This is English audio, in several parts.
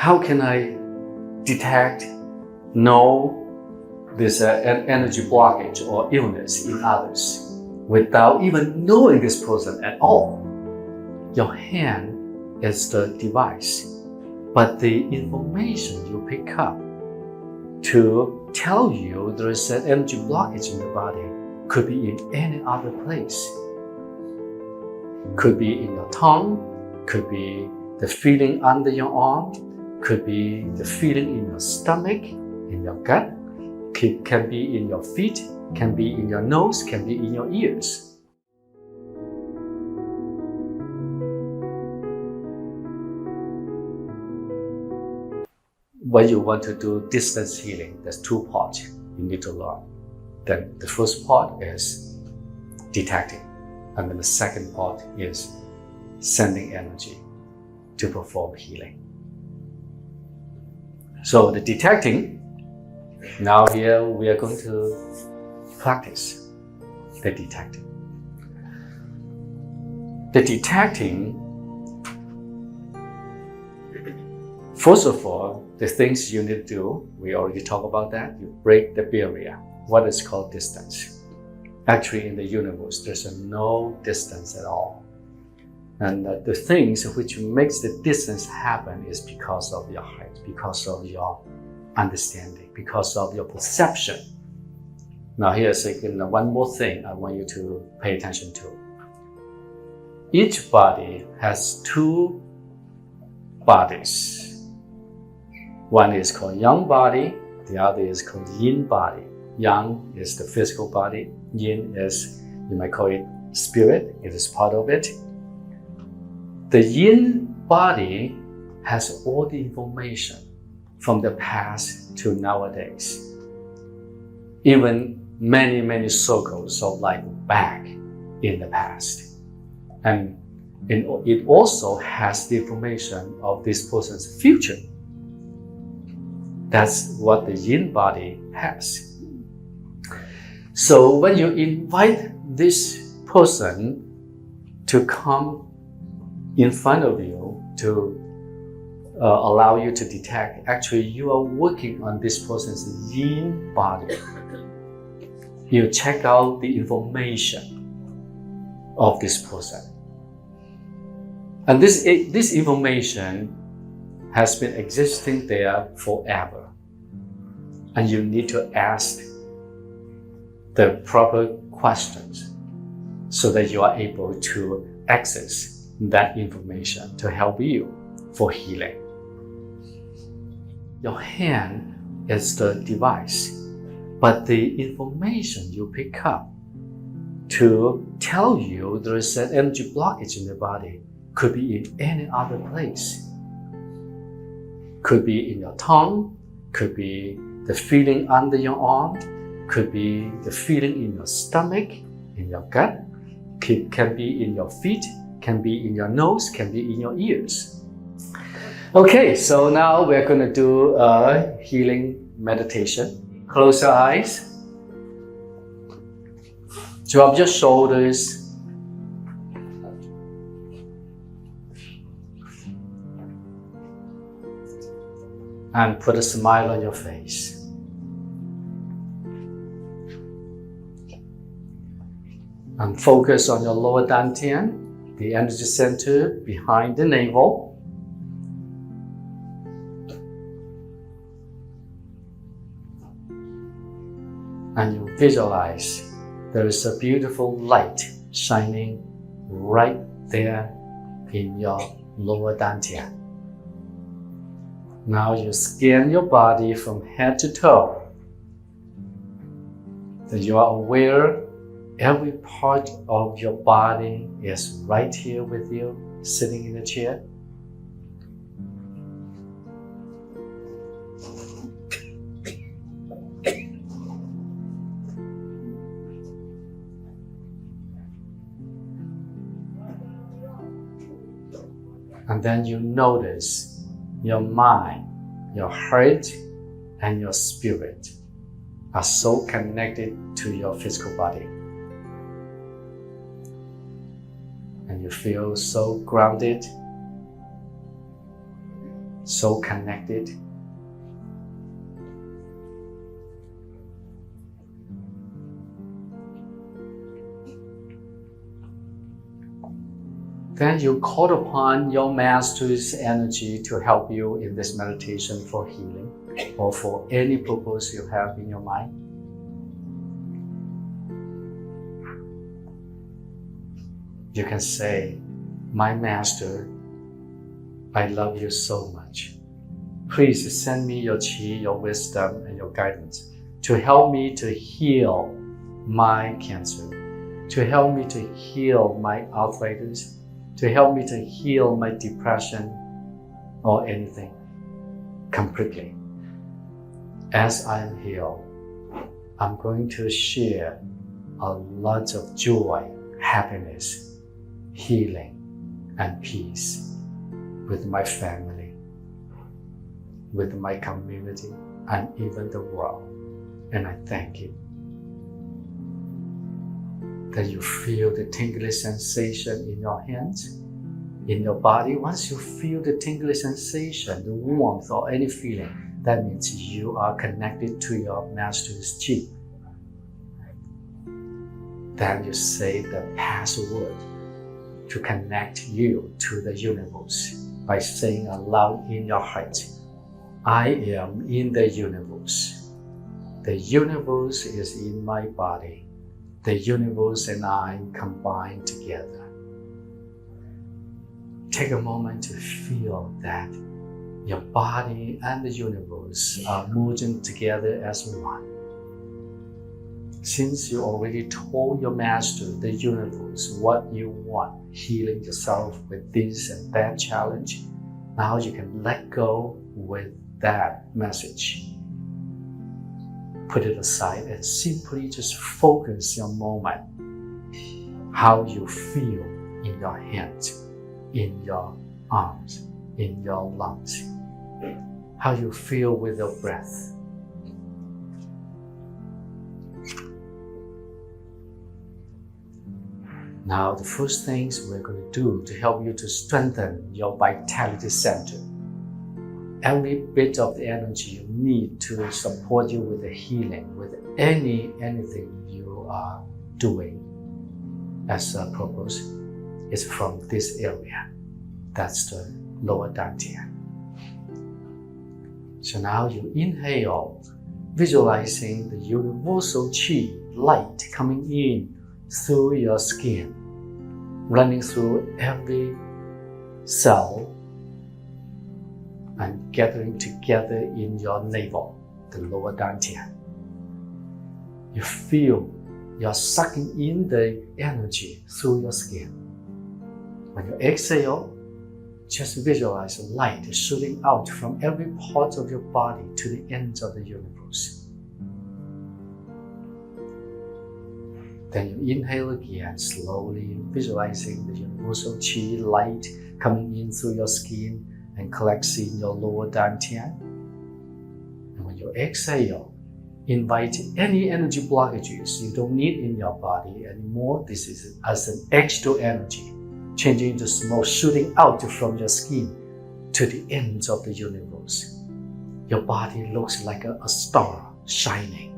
how can I detect, know this energy blockage or illness in others without even knowing this person at all? Your hand is the device, but the information you pick up to tell you there is an energy blockage in the body could be in any other place. Could be in your tongue, could be the feeling under your arm, could be the feeling in your stomach, in your gut, can be in your feet, can be in your nose, can be in your ears. When you want to do distance healing, there's two parts you need to learn. Then the first part is detecting, and then the second part is sending energy to perform healing. So the detecting, now here we are going to practice the detecting. The detecting, first of all, the things you need to do, we already talked about that. You break the barrier, what is called distance. Actually, in the universe, there's no distance at all. And the things which makes the distance happen is because of your height, because of your understanding, because of your perception. Now here's one more thing I want you to pay attention to. Each body has two bodies. One is called yang body, the other is called yin body. Yang is the physical body, yin is, you might call it spirit, it is part of it. The yin body has all the information from the past to nowadays. Even many circles of life back in the past. And it also has the information of this person's future. That's what the yin body has. So when you invite this person to come in front of you to allow you to detect, actually you are working on this person's yin body. You check out the information of this person. And this information has been existing there forever. And you need to ask the proper questions so that you are able to access that information to help you for healing. Your hand is the device, but the information you pick up to tell you there is an energy blockage in the body could be in any other place. Could be in your tongue, could be the feeling under your arm, could be the feeling in your stomach, in your gut, can be in your feet, can be in your nose, can be in your ears. Okay, so now we're going to do a healing meditation. Close your eyes. Drop your shoulders. And put a smile on your face. And focus on your lower dantian, the energy center behind the navel. And you visualize there is a beautiful light shining right there in your lower dantian. Now you scan your body from head to toe. That you are aware every part of your body is right here with you, sitting in the chair. And then you notice your mind, your heart, and your spirit are so connected to your physical body. And you feel so grounded, so connected. Then you call upon your master's energy to help you in this meditation for healing or for any purpose you have in your mind. You can say, "My master, I love you so much. Please send me your qi, your wisdom, and your guidance to help me to heal my cancer, to help me to heal my arthritis, to help me to heal my depression or anything completely. As I'm healed, I'm going to share a lot of joy, happiness, healing, and peace with my family, with my community, and even the world. And I thank you." That you feel the tingly sensation in your hands, in your body. Once you feel the tingly sensation, the warmth or any feeling, that means you are connected to your master's qi. Then you say the password to connect you to the universe by saying aloud in your heart, "I am in the universe. The universe is in my body. The universe and I combine together." Take a moment to feel that your body and the universe are merging together as one. Since you already told your master, the universe, what you want, healing yourself with this and that challenge, now you can let go with that message. Put it aside and simply just focus your moment, how you feel in your hands, in your arms, in your lungs, how you feel with your breath. Now, the first things we're going to do to help you to strengthen your vitality center, every bit of the energy you need to support you with the healing, with anything you are doing as a purpose, is from this area. That's the lower dantian. So now you inhale, visualizing the universal qi, light coming in through your skin, running through every cell and gathering together in your navel, the lower dantian. You feel you're sucking in the energy through your skin. When you exhale, just visualize light shooting out from every part of your body to the ends of the universe. Then you inhale again, slowly visualizing the universal qi light coming in through your skin and collecting in your lower dantian. And when you exhale, invite any energy blockages you don't need in your body anymore. This is as an extra energy, changing into smoke shooting out from your skin to the ends of the universe. Your body looks like a star shining.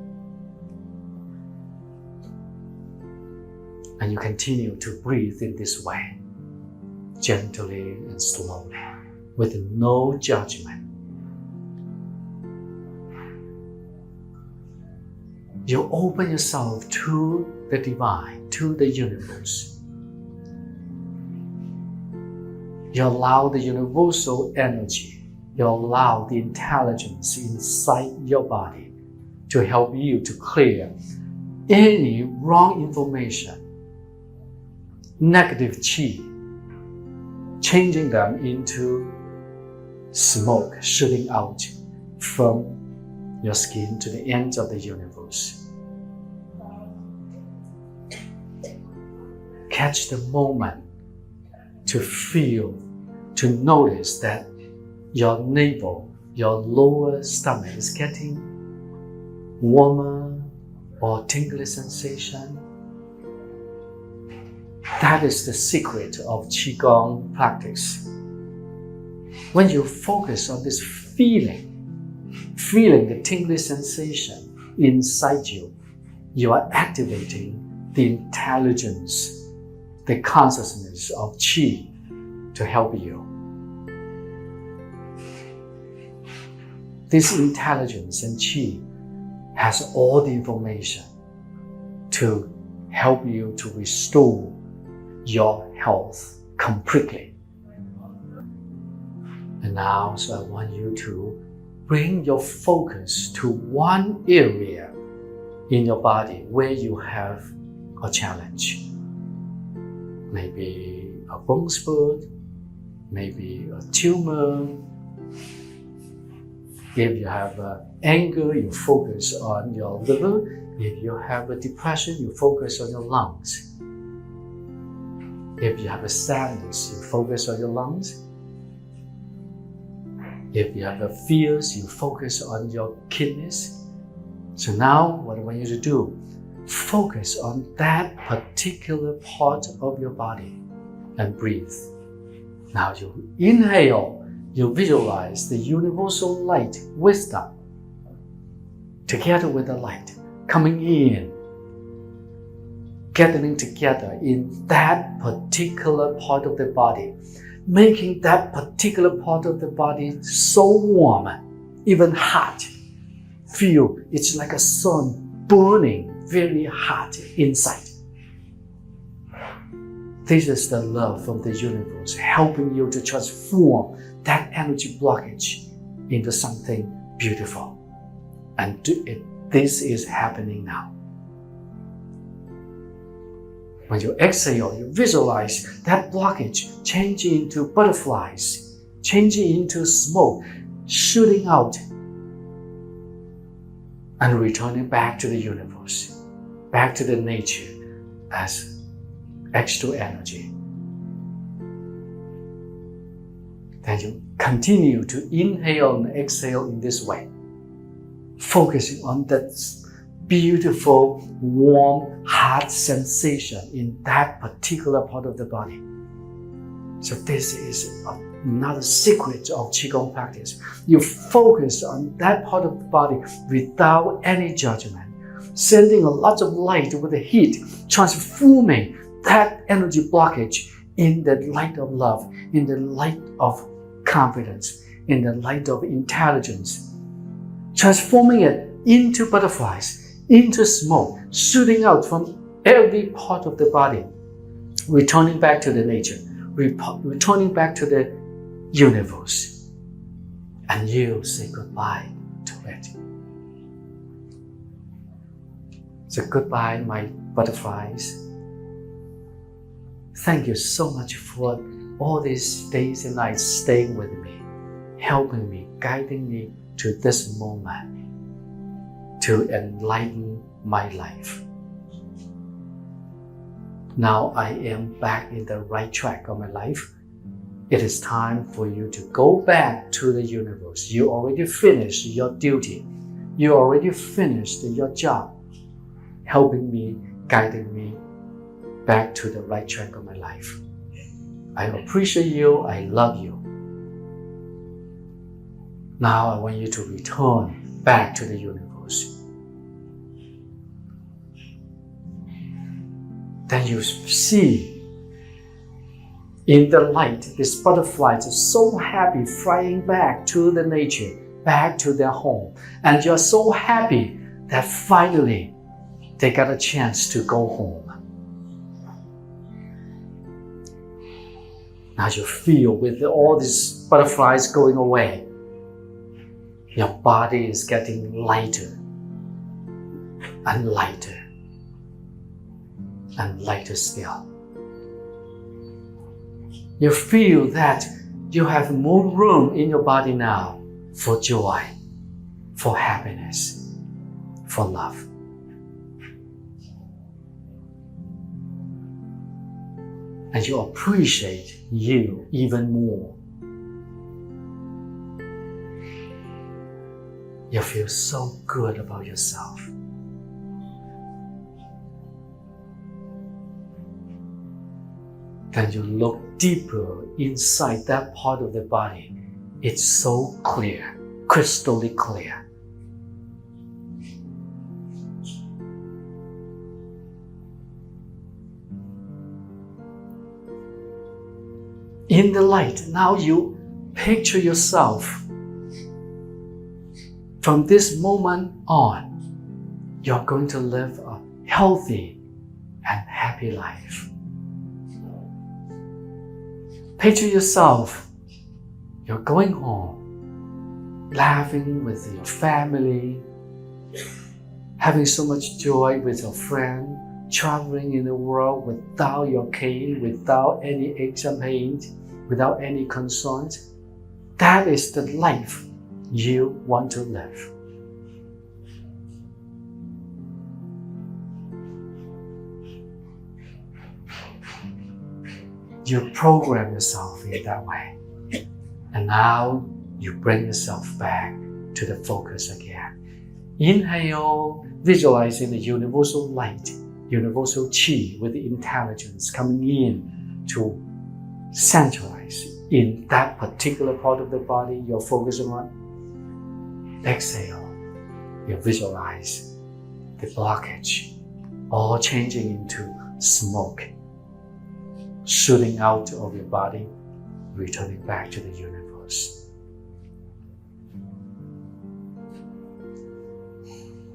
And you continue to breathe in this way, gently and slowly, with no judgment. You open yourself to the divine, to the universe. You allow the universal energy, you allow the intelligence inside your body to help you to clear any wrong information, negative qi, changing them into smoke shooting out from your skin to the ends of the universe. Catch the moment to feel, to notice that your navel, your lower stomach is getting warmer or tingly sensation. That is the secret of Qigong practice. When you focus on this feeling the tingly sensation inside you, you are activating the intelligence, the consciousness of Qi to help you. This intelligence and Qi has all the information to help you to restore your health completely. And now, so I want you to bring your focus to one area in your body where you have a challenge. Maybe a bone spur, maybe a tumor. If you have anger, you focus on your liver. If you have a depression, you focus on your lungs. If you have a sadness, you focus on your lungs. If you have a fears, you focus on your kidneys. So now, what I want you to do, focus on that particular part of your body and breathe. Now you inhale, you visualize the universal light, wisdom, together with the light, coming in, gathering together in that particular part of the body, making that particular part of the body so warm, even hot. Feel it's like a sun burning very hot inside. This is the love from the universe helping you to transform that energy blockage into something beautiful. And this is happening now. When you exhale, you visualize that blockage changing into butterflies, changing into smoke, shooting out, and returning back to the universe, back to the nature as extra energy. Then you continue to inhale and exhale in this way, focusing on that beautiful, warm, hot sensation in that particular part of the body. So this is another secret of Qigong practice. You focus on that part of the body without any judgment, sending a lot of light with the heat, transforming that energy blockage in the light of love, in the light of confidence, in the light of intelligence, transforming it into butterflies, into smoke, shooting out from every part of the body, returning back to the nature, returning back to the universe. And you say goodbye to it. So goodbye, my butterflies. Thank you so much for all these days and nights staying with me, helping me, guiding me to this moment, to enlighten my life. Now I am back in the right track of my life. It is time for you to go back to the universe. You already finished your duty. You already finished your job, helping me, guiding me back to the right track of my life. I appreciate you. I love you. Now I want you to return back to the universe. Then you see in the light, these butterflies are so happy flying back to the nature, back to their home. And you're so happy that finally they got a chance to go home. Now you feel with all these butterflies going away, your body is getting lighter and lighter and lighter still. You feel that you have more room in your body now for joy, for happiness, for love. And you appreciate you even more. You feel so good about yourself. Then you look deeper inside that part of the body It's so clear, crystal clear. In the light, now you picture yourself from this moment on, you're going to live a healthy and happy life. Picture yourself, you're going home, laughing with your family, having so much joy with your friend, traveling in the world without your cane, without any aches and pains, without any concerns. That is the life you want to live. You program yourself in that way. And now you bring yourself back to the focus again. Inhale, visualizing the universal light, universal Qi with the intelligence coming in to centralize in that particular part of the body you're focusing on. Exhale, you visualize the blockage all changing into smoke, shooting out of your body, returning back to the universe.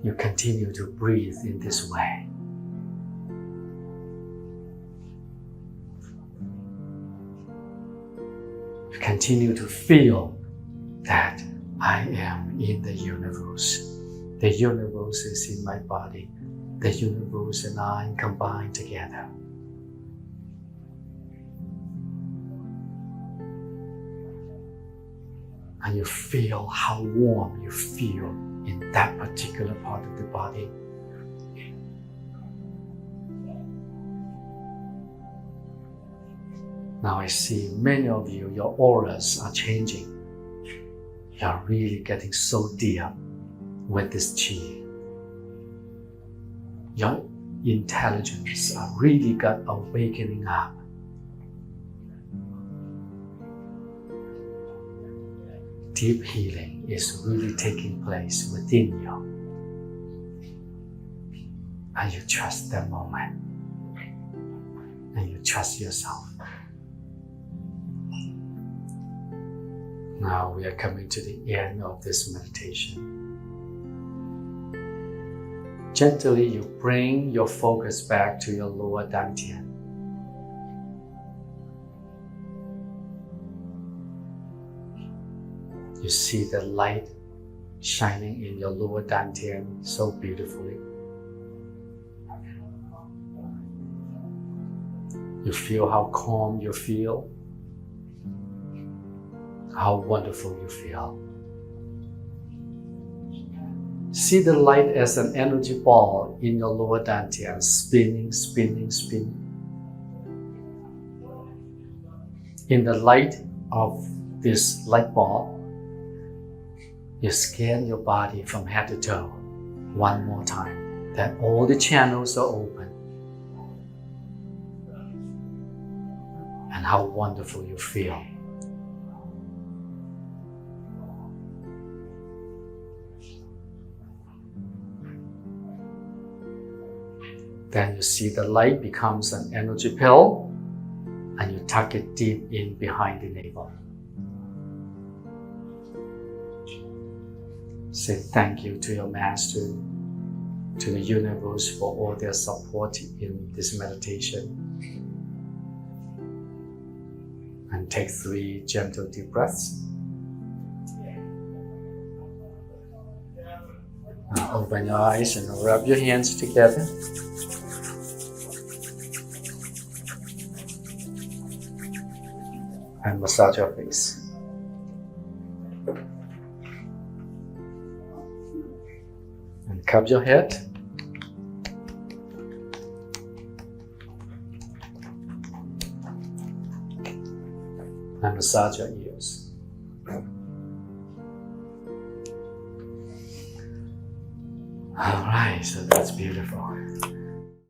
You continue to breathe in this way. You continue to feel that I am in the universe. The universe is in my body. The universe and I combine together. And you feel how warm you feel in that particular part of the body. Now I see many of you, your auras are changing. You're really getting so deep with this Qi. Your intelligence are really got awakening up. Deep healing is really taking place within you. And you trust that moment. And you trust yourself. Now we are coming to the end of this meditation. Gently you bring your focus back to your lower dantian. You see the light shining in your lower dantian so beautifully. You feel how calm you feel, how wonderful you feel. See the light as an energy ball in your lower dantian, spinning, spinning, spinning. In the light of this light ball, you scan your body from head to toe one more time, that all the channels are open. And how wonderful you feel. Then you see the light becomes an energy pill and you tuck it deep in behind the navel. Say thank you to your master, to the universe for all their support in this meditation. And take 3 gentle deep breaths. Now open your eyes and rub your hands together. And massage your face. And cup your head. And massage your ears. Alright, so that's beautiful.